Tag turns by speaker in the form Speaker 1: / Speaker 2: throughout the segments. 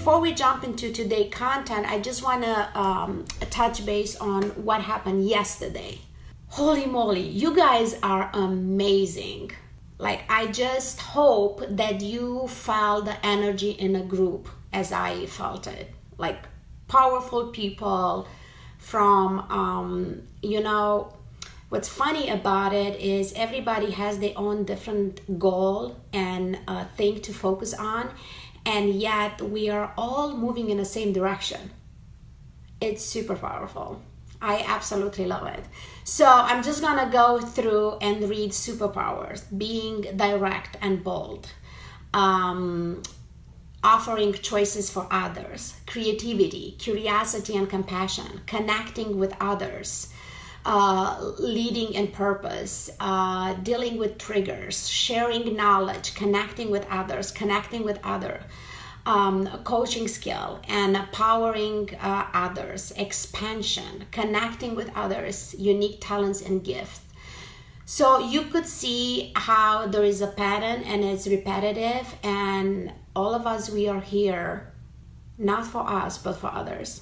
Speaker 1: before we jump into today's content, I just want to touch base on what happened yesterday. Holy moly, you guys are amazing. Like, I just hope that you felt the energy in a group as I felt it. Like, powerful people from, what's funny about it is everybody has their own different goal and thing to focus on, and yet we are all moving in the same direction. It's super powerful. I absolutely love it. So I'm just gonna go through and read superpowers: being direct and bold, offering choices for others, creativity, curiosity and compassion, connecting with others, leading in purpose, dealing with triggers, sharing knowledge, connecting with others, coaching skill and empowering others, expansion, connecting with others, unique talents and gifts. So you could see how there is a pattern and it's repetitive, and all of us, we are here not for us but for others.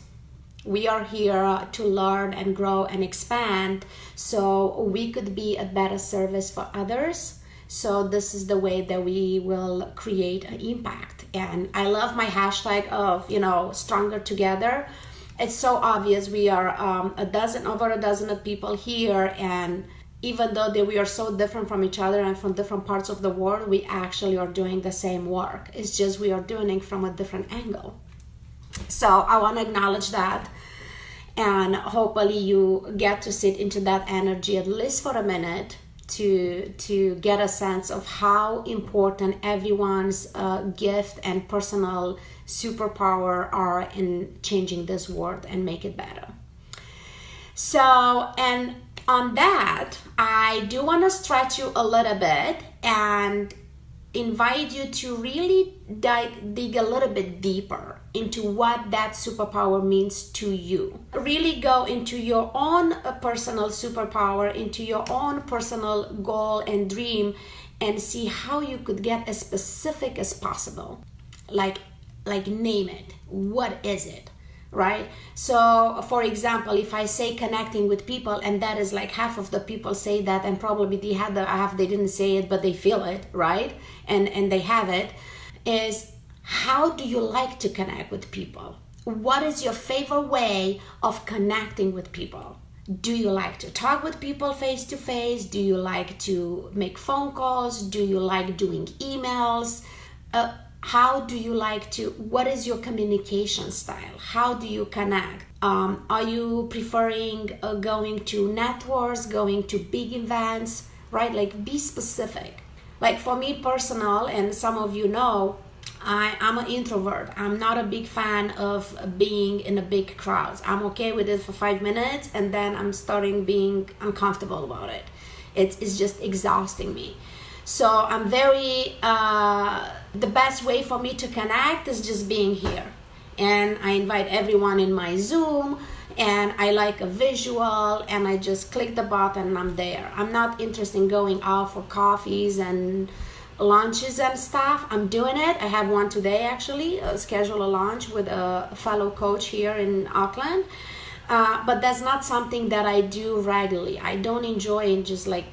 Speaker 1: We are here to learn and grow and expand so we could be a better service for others. So this is the way that we will create an impact. And I love my hashtag of, stronger together. It's so obvious. We are over a dozen of people here, and even though we are so different from each other and from different parts of the world, we actually are doing the same work. It's just we are doing it from a different angle. So I want to acknowledge that, and hopefully you get to sit into that energy at least for a minute to get a sense of how important everyone's gift and personal superpower are in changing this world and make it better. So, and on that, I do want to stretch you a little bit and invite you to really dig a little bit deeper into what that superpower means to you. Really go into your own personal superpower, into your own personal goal and dream, and see how you could get as specific as possible. Like name it. What is it? Right? So for example, if I say connecting with people, and that is like half of the people say that, and probably they didn't say it but they feel it, right? And they have it, is how do you like to connect with people? What is your favorite way of connecting with people? Do you like to talk with people face to face? Do you like to make phone calls? Do you like doing emails? How do you like to, what is your communication style? How do you connect? Are you preferring going to networks, going to big events, right? Like, be specific. Like for me personal, and some of you know, I'm an introvert. I'm not a big fan of being in a big crowds. I'm okay with it for 5 minutes, and then I'm starting being uncomfortable about it. It's just exhausting me. So I'm the best way for me to connect is just being here. And I invite everyone in my Zoom, and I like a visual, and I just click the button and I'm there. I'm not interested in going out for coffees and lunches and stuff. I'm doing it. I have one today actually, schedule a lunch with a fellow coach here in Auckland. But that's not something that I do regularly. I don't enjoy just like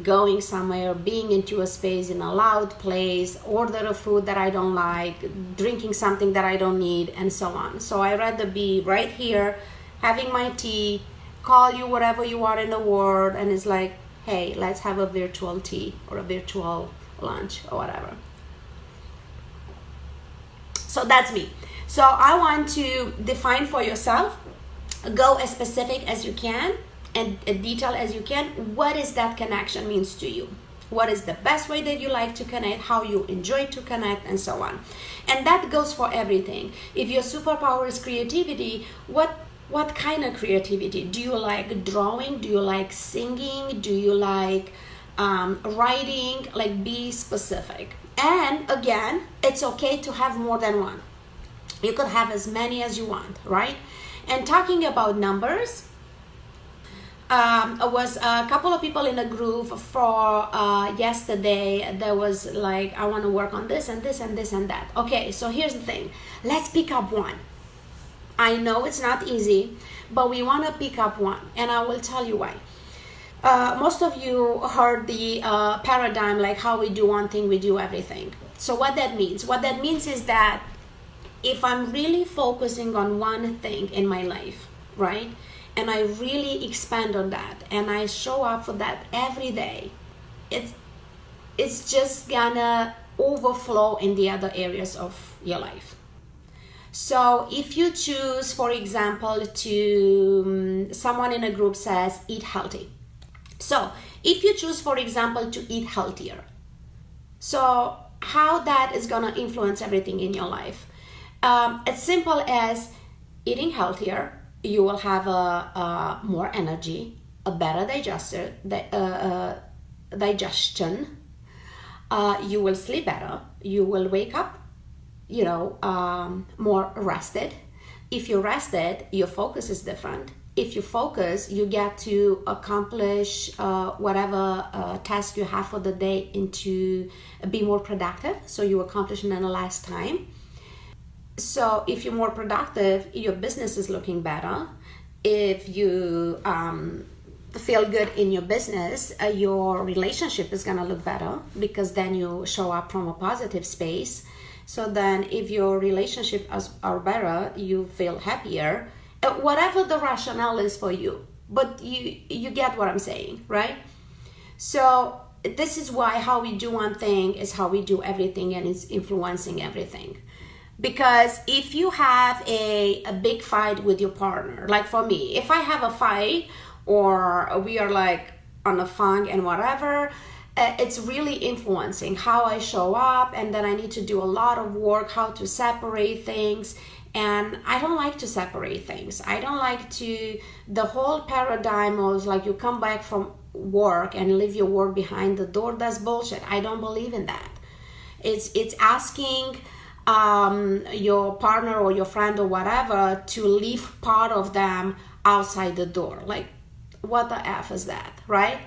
Speaker 1: going somewhere, being into a space in a loud place, order a food that I don't like, drinking something that I don't need, and so on. So I rather be right here, having my tea, call you wherever you are in the world, and it's like, hey, let's have a virtual tea or a virtual lunch or whatever. So that's me. So I want to define for yourself, go as specific as you can, and detail as you can, what is that connection means to you. What is the best way that you like to connect, how you enjoy to connect, and so on. And that goes for everything. If your superpower is creativity, what kind of creativity? Do you like drawing? Do you like singing? Do you like writing? Like, be specific. And again, it's okay to have more than one. You could have as many as you want, right? And talking about numbers, Was a couple of people in a group for yesterday. There was like, I want to work on this and this and this and that. Okay, so here's the thing. Let's pick up one. I know it's not easy, but we want to pick up one, and I will tell you why. Most of you heard the paradigm, like how we do one thing, we do everything. So what that means? What that means is that if I'm really focusing on one thing in my life, right, and I really expand on that, and I show up for that every day, it's just gonna overflow in the other areas of your life. So if you choose, for example, to someone in a group says eat healthy. So if you choose, for example, to eat healthier, so how that is gonna influence everything in your life? As simple as eating healthier, you will have a more energy, a better digestion. You will sleep better. You will wake up, more rested. If you're rested, your focus is different. If you focus, you get to accomplish whatever task you have for the day and to be more productive. So you accomplish in a less time. So if you're more productive, your business is looking better. If you feel good in your business, your relationship is going to look better, because then you show up from a positive space. So then if your relationships are better, you feel happier. Whatever the rationale is for you, but you get what I'm saying, right? So this is why how we do one thing is how we do everything, and it's influencing everything. Because if you have a big fight with your partner, like for me, if I have a fight or we are like on a funk and whatever, it's really influencing how I show up, and then I need to do a lot of work how to separate things. And I don't like to separate things. I don't like to, the whole paradigm was like you come back from work and leave your work behind the door. That's bullshit. I don't believe in that. It's asking your partner or your friend or whatever to leave part of them outside the door. Like, what the F is that, right?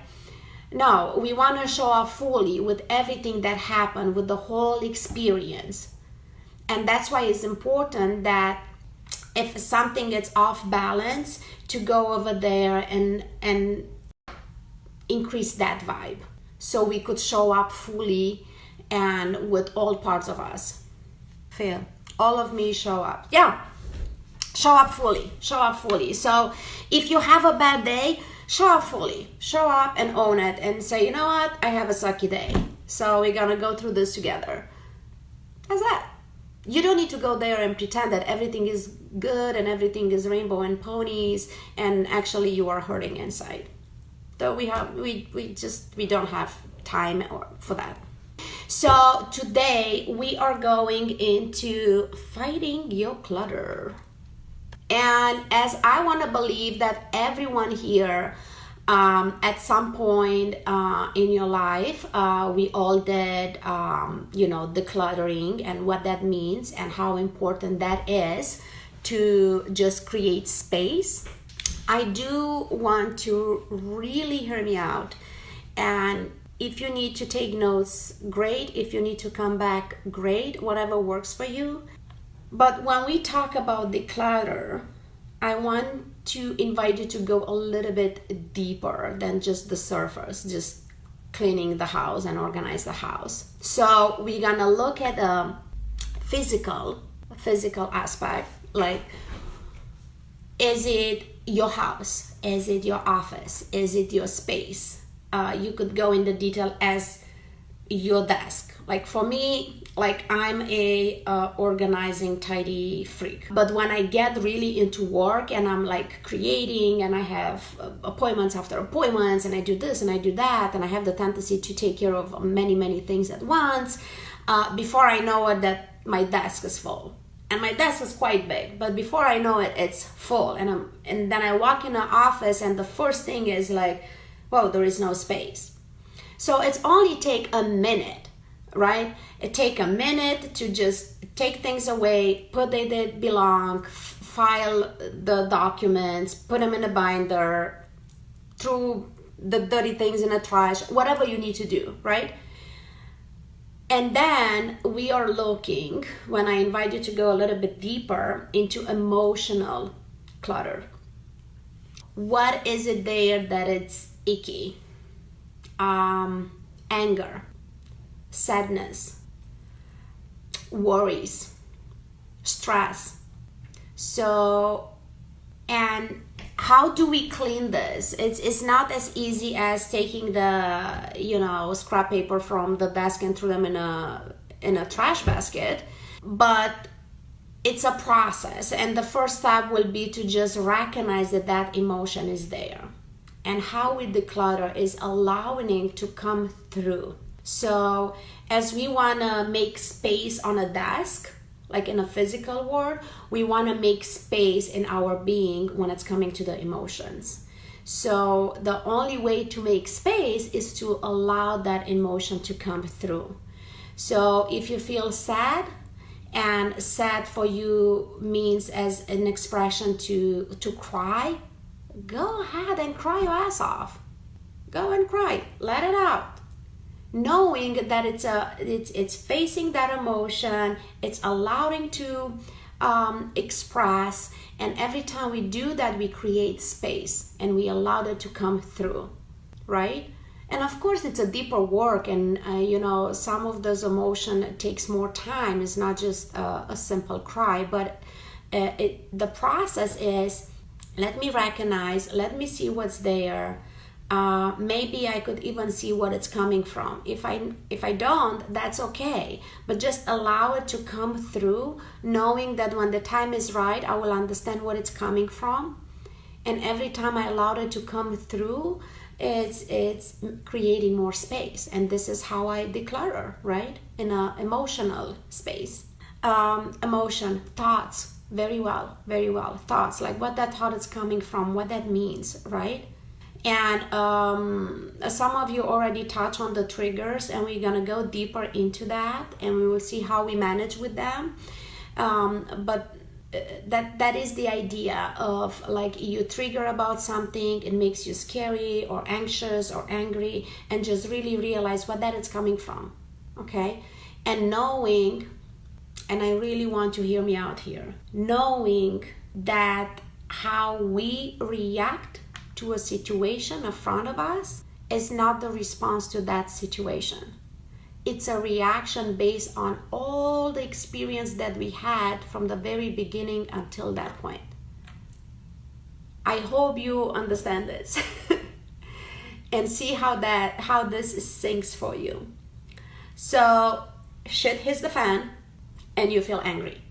Speaker 1: No, we want to show up fully with everything that happened, with the whole experience. And that's why it's important that if something gets off balance, to go over there and increase that vibe, so we could show up fully and with all parts of us. Feel all of me show up. Yeah, show up fully. So if you have a bad day, show up fully. Show up and own it and say, you know what, I have a sucky day, so we're gonna go through this together. How's that? You don't need to go there and pretend that everything is good and everything is rainbow and ponies, and actually you are hurting inside. So we don't have time for that. So today we are going into fighting your clutter. And as I want to believe that everyone here at some point in your life, we all did, decluttering, and what that means and how important that is to just create space. I do want to really hear me out. And if you need to take notes, great. If you need to come back, great. Whatever works for you. But when we talk about declutter, I want to invite you to go a little bit deeper than just the surface, just cleaning the house and organize the house. So we're gonna look at a physical aspect, like, is it your house? Is it your office? Is it your space? You could go into detail as your desk. Like for me, like I'm a organizing, tidy freak. But when I get really into work and I'm like creating and I have appointments after appointments and I do this and I do that and I have the tendency to take care of many things at once, before I know it, that my desk is full. And my desk is quite big, but before I know it, it's full. And then I walk in the office and the first thing is like, whoa, there is no space. So it's only take a minute, right? It take a minute to just take things away, put they that belong, file the documents, put them in a binder, through the dirty things in the trash, whatever you need to do, right? And then we are looking, when I invite you to go a little bit deeper into emotional clutter. What is it there that it's icky? Anger, sadness, worries, stress. So, and how do we clean this? It's not as easy as taking the scrap paper from the desk and throw them in a trash basket, but it's a process. And the first step will be to just recognize that emotion is there, and how we declutter is allowing it to come through. So as we want to make space on a desk, like in a physical world, we want to make space in our being when it's coming to the emotions. So the only way to make space is to allow that emotion to come through. So if you feel sad, and sad for you means as an expression to cry, go ahead and cry your ass off. Go and cry, let it out. Knowing that it's facing that emotion, it's allowing to express, and every time we do that, we create space and we allow it to come through, right? And of course, it's a deeper work, and some of those emotion takes more time. It's not just a simple cry, but the process is, let me recognize, let me see what's there. Maybe I could even see what it's coming from. If I don't, that's okay. But just allow it to come through, knowing that when the time is right, I will understand what it's coming from. And every time I allow it to come through, it's creating more space. And this is how I declutter, right? In an emotional space. Emotion, thoughts, very well. Thoughts, like what that thought is coming from, what that means, right? And some of you already touched on the triggers, and we're gonna go deeper into that, and we will see how we manage with them. But that is the idea of, like, you trigger about something, it makes you scary or anxious or angry, and just really realize what that is coming from, okay? And knowing, and I really want to hear me out here, knowing that how we react to a situation in front of us is not the response to that situation. It's a reaction based on all the experience that we had from the very beginning until that point. I hope you understand this and see how this sinks for you. So shit hits the fan and you feel angry.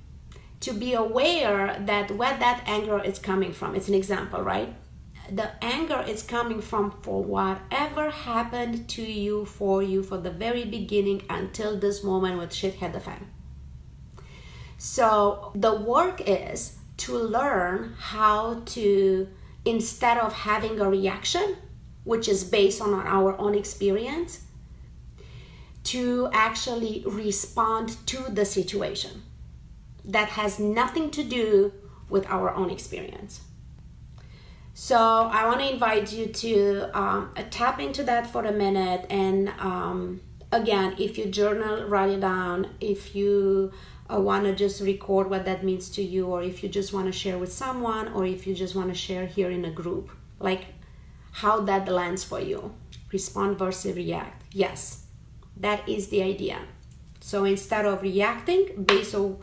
Speaker 1: To be aware that where that anger is coming from, it's an example, right? The anger is coming from for whatever happened to you for the very beginning until this moment when shit hit the fan. So the work is to learn how to, instead of having a reaction, which is based on our own experience, to actually respond to the situation that has nothing to do with our own experience. So I want to invite you to tap into that for a minute. And again, if you journal, write it down. If you want to just record what that means to you, or if you just want to share with someone, or if you just want to share here in a group, like how that lands for you. Respond versus react. Yes, that is the idea. So instead of reacting based on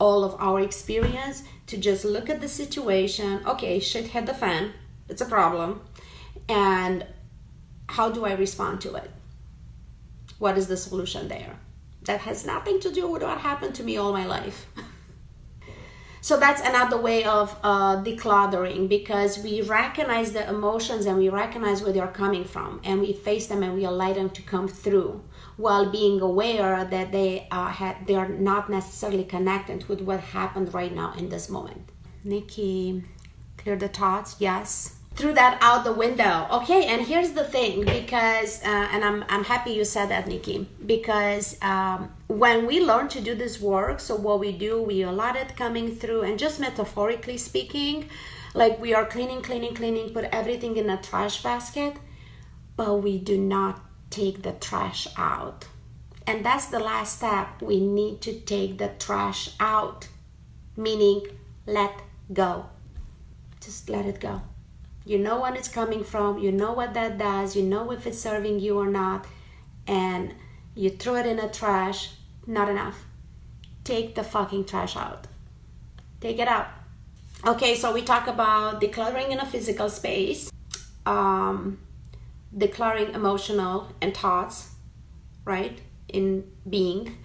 Speaker 1: all of our experience, to just look at the situation. Okay, shit hit the fan, it's a problem, and how do I respond to it? What is the solution there? That has nothing to do with what happened to me all my life. So that's another way of decluttering, because we recognize the emotions and we recognize where they're coming from, and we face them and we allow them to come through, while being aware that they are not necessarily connected with what happened right now in this moment. Nikki, clear the thoughts. Yes. Threw that out the window. Okay, and here's the thing, because and I'm happy you said that, Nikki, because when we learn to do this work, so what we do, we allow it coming through, and just metaphorically speaking, Like we are cleaning, put everything in a trash basket, but we do not take the trash out. And that's the last step. We need to take the trash out, meaning let go. Just let it go. You know when it's coming from, you know what that does, you know if it's serving you or not, and you throw it in a trash. Not enough. Take the fucking trash out. Take it out. Okay, so we talk about decluttering in a physical space, decluttering emotional and thoughts, right, in being.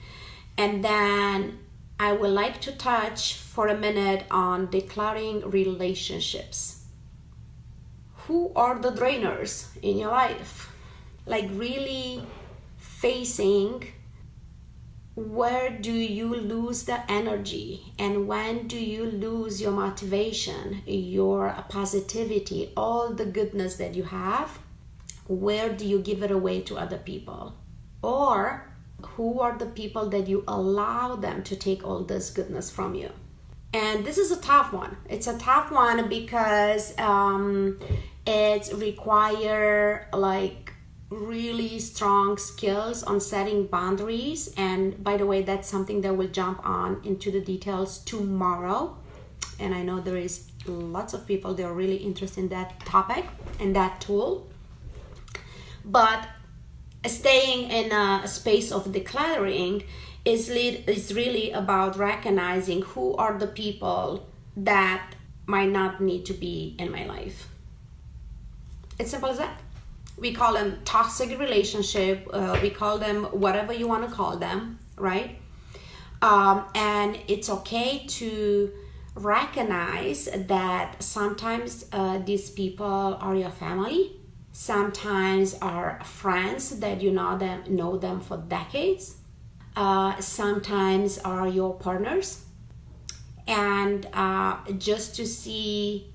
Speaker 1: And then I would like to touch for a minute on decluttering relationships. Who are the drainers in your life? Like really facing, where do you lose the energy, and when do you lose your motivation, your positivity, all the goodness that you have? Where do you give it away to other people? Or who are the people that you allow them to take all this goodness from you? And this is a tough one. It's a tough one because it requires like really strong skills on setting boundaries. And by the way, that's something that we'll jump on into the details tomorrow. And I know there is lots of people that are really interested in that topic and that tool. But staying in a space of decluttering is really about recognizing who are the people that might not need to be in my life. It's simple as that. We call them toxic relationship. We call them whatever you want to call them, right? And it's okay to recognize that sometimes these people are your family. Sometimes are friends that you know them for decades. Sometimes are your partners. And just to see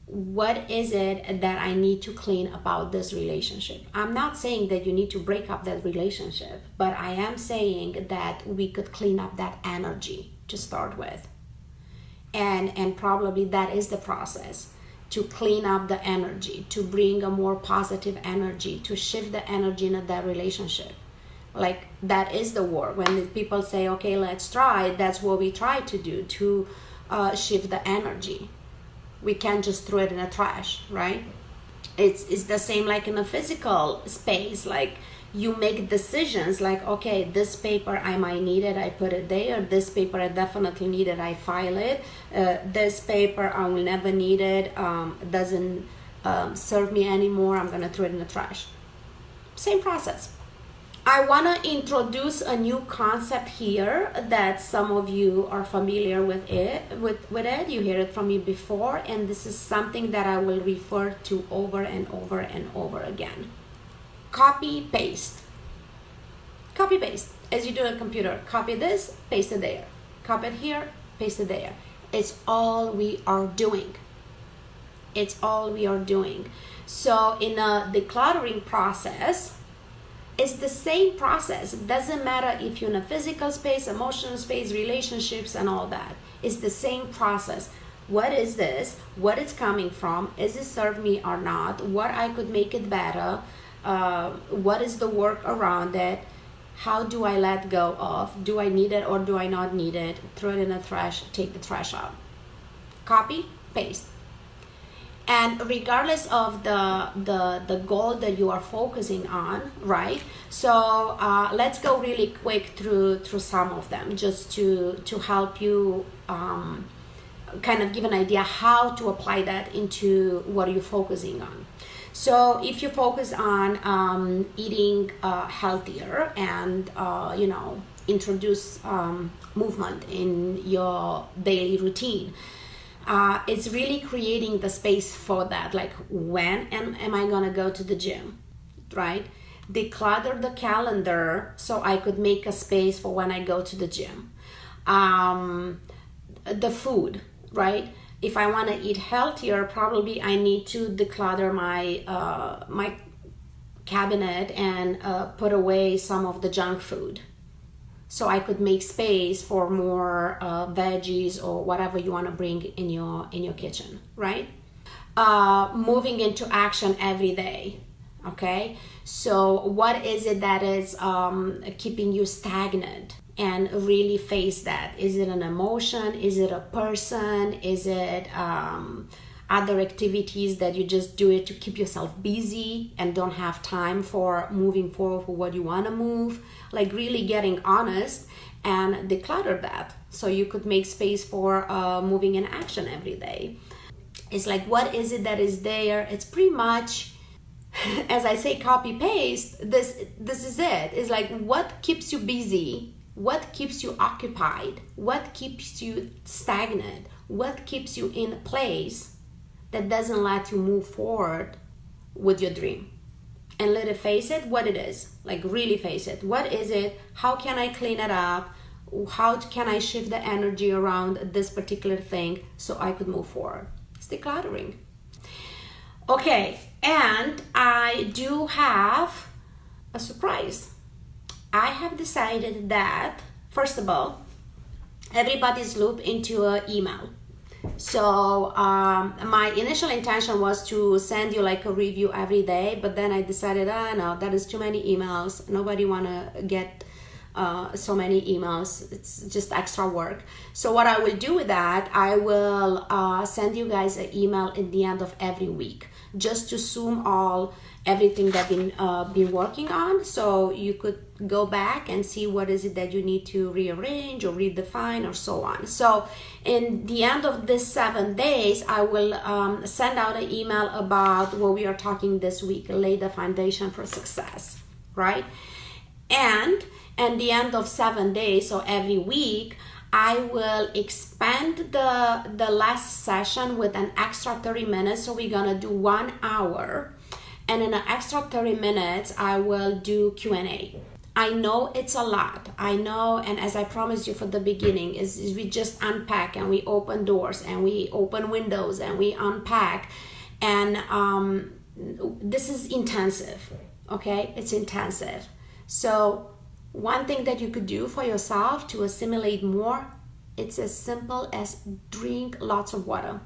Speaker 1: what is it that I need to clean about this relationship. I'm not saying that you need to break up that relationship, but I am saying that we could clean up that energy to start with. And probably that is the process, to clean up the energy, to bring a more positive energy, to shift the energy in that relationship. Like that is the work. When people say, okay, let's try, that's what we try to do, to shift the energy. We can't just throw it in the trash, right? It's the same like in a physical space. Like you make decisions like, okay, this paper I might need it, I put it there. This paper I definitely need it, I file it. This paper I will never need it, doesn't serve me anymore, I'm gonna throw it in the trash. Same process. I want to introduce a new concept here that some of you are familiar with it. You hear it from me before, and this is something that I will refer to over and over and over again. Copy paste. Copy paste. As you do on a computer, copy this, paste it there. Copy it here, paste it there. It's all we are doing. It's all we are doing. So in a decluttering process, it's the same process. It doesn't matter if you're in a physical space, emotional space, relationships, and all that. It's the same process. What is this? What it's coming from? Is it serve me or not? What I could make it better? What is the work around it? How do I let go of? Do I need it or do I not need it? Throw it in the trash, take the trash out. Copy, paste. And regardless of the goal that you are focusing on, right? So let's go really quick through some of them, just to help you kind of give an idea how to apply that into what you're focusing on. So if you focus on eating healthier and introduce movement in your daily routine, it's really creating the space for that. Like, when am I gonna go to the gym, right? Declutter the calendar so I could make a space for when I go to the gym. The food, right? If I want to eat healthier, probably I need to declutter my cabinet and put away some of the junk food. so I could make space for more veggies or whatever you want to bring in your kitchen, right? Moving into action every day. Okay, so what is it that is keeping you stagnant? And really face that. Is it an emotion? Is it a person? Is it other activities that you just do it to keep yourself busy and don't have time for moving forward for what you want to move? Like really getting honest and declutter that so you could make space for moving in action every day. It's like, what is it that is there? It's pretty much, as I say, copy paste. This is it. It's like, what keeps you busy? What keeps you occupied? What keeps you stagnant? What keeps you in a place that doesn't let you move forward with your dream? And let it face it, what it is. Like really face it. What is it? How can I clean it up? How can I shift the energy around this particular thing so I could move forward? It's decluttering. Okay, and I do have a surprise. I have decided that, first of all, everybody's looped into an email. So my initial intention was to send you like a review every day, but then I decided, no, that is too many emails. Nobody want to get so many emails. It's just extra work. So what I will do with that, I will send you guys an email at the end of every week, just to sum all everything that been working on, so you could go back and see what is it that you need to rearrange or redefine or so on. So in the end of this 7 days, I will send out an email about what we are talking this week, lay the foundation for success, right? And at the end of 7 days, so every week, I will expand the last session with an extra 30 minutes. So we're gonna do 1 hour, and in an extra 30 minutes, I will do Q&A. I know it's a lot. I know, and as I promised you for the beginning, is we just unpack and we open doors and we open windows and we unpack, and this is intensive. Okay, it's intensive. So one thing that you could do for yourself to assimilate more, it's as simple as drink lots of water.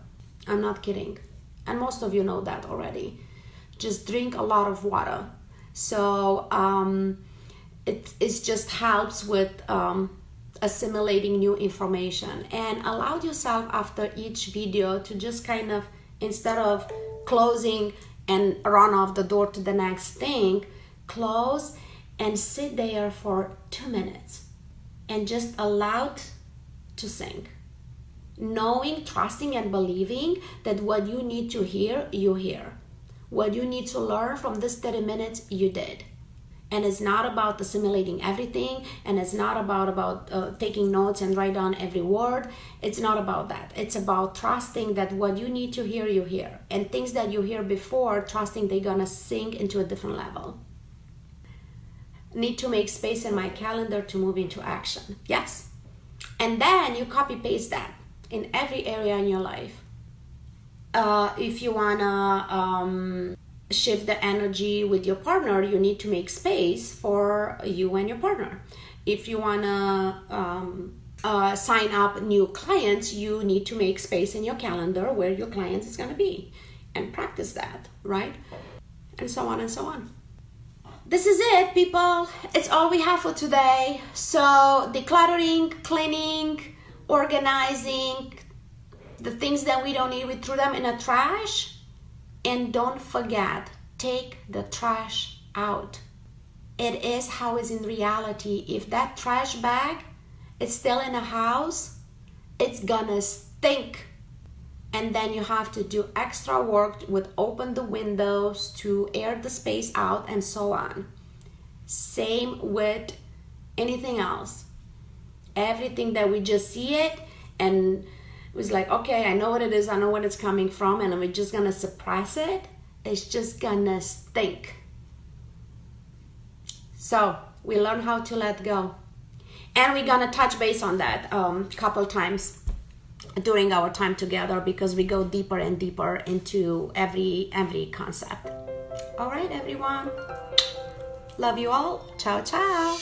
Speaker 1: I'm not kidding. And most of you know that already. Just drink a lot of water. So it just helps with assimilating new information. And allow yourself after each video to just kind of, instead of closing and run off the door to the next thing, close and sit there for 2 minutes and just allow it to sink. Knowing, trusting, and believing that what you need to hear, you hear. What you need to learn from this 30 minutes, you did. And it's not about assimilating everything, and it's not about taking notes and write down every word. It's not about that. It's about trusting that what you need to hear, you hear. And things that you hear before, trusting they're gonna sink into a different level. Need to make space in my calendar to move into action. Yes. And then you copy paste that in every area in your life. If you wanna shift the energy with your partner, you need to make space for you and your partner. If you wanna sign up new clients, you need to make space in your calendar where your clients is gonna be, and practice that, right? And so on and so on. This is it, people. It's all we have for today. So decluttering, cleaning, organizing, the things that we don't need, we threw them in a trash. And don't forget, take the trash out. It is how it's in reality. If that trash bag is still in a house, it's gonna stink. And then you have to do extra work with open the windows to air the space out and so on. Same with anything else. Everything that we just see it and it was like, okay, I know what it is, I know what it's coming from, and we're just gonna suppress it, it's just gonna stink. So we learn how to let go. And we're gonna touch base on that a couple times during our time together, because we go deeper and deeper into every concept. All right, everyone. Love you all. Ciao, ciao.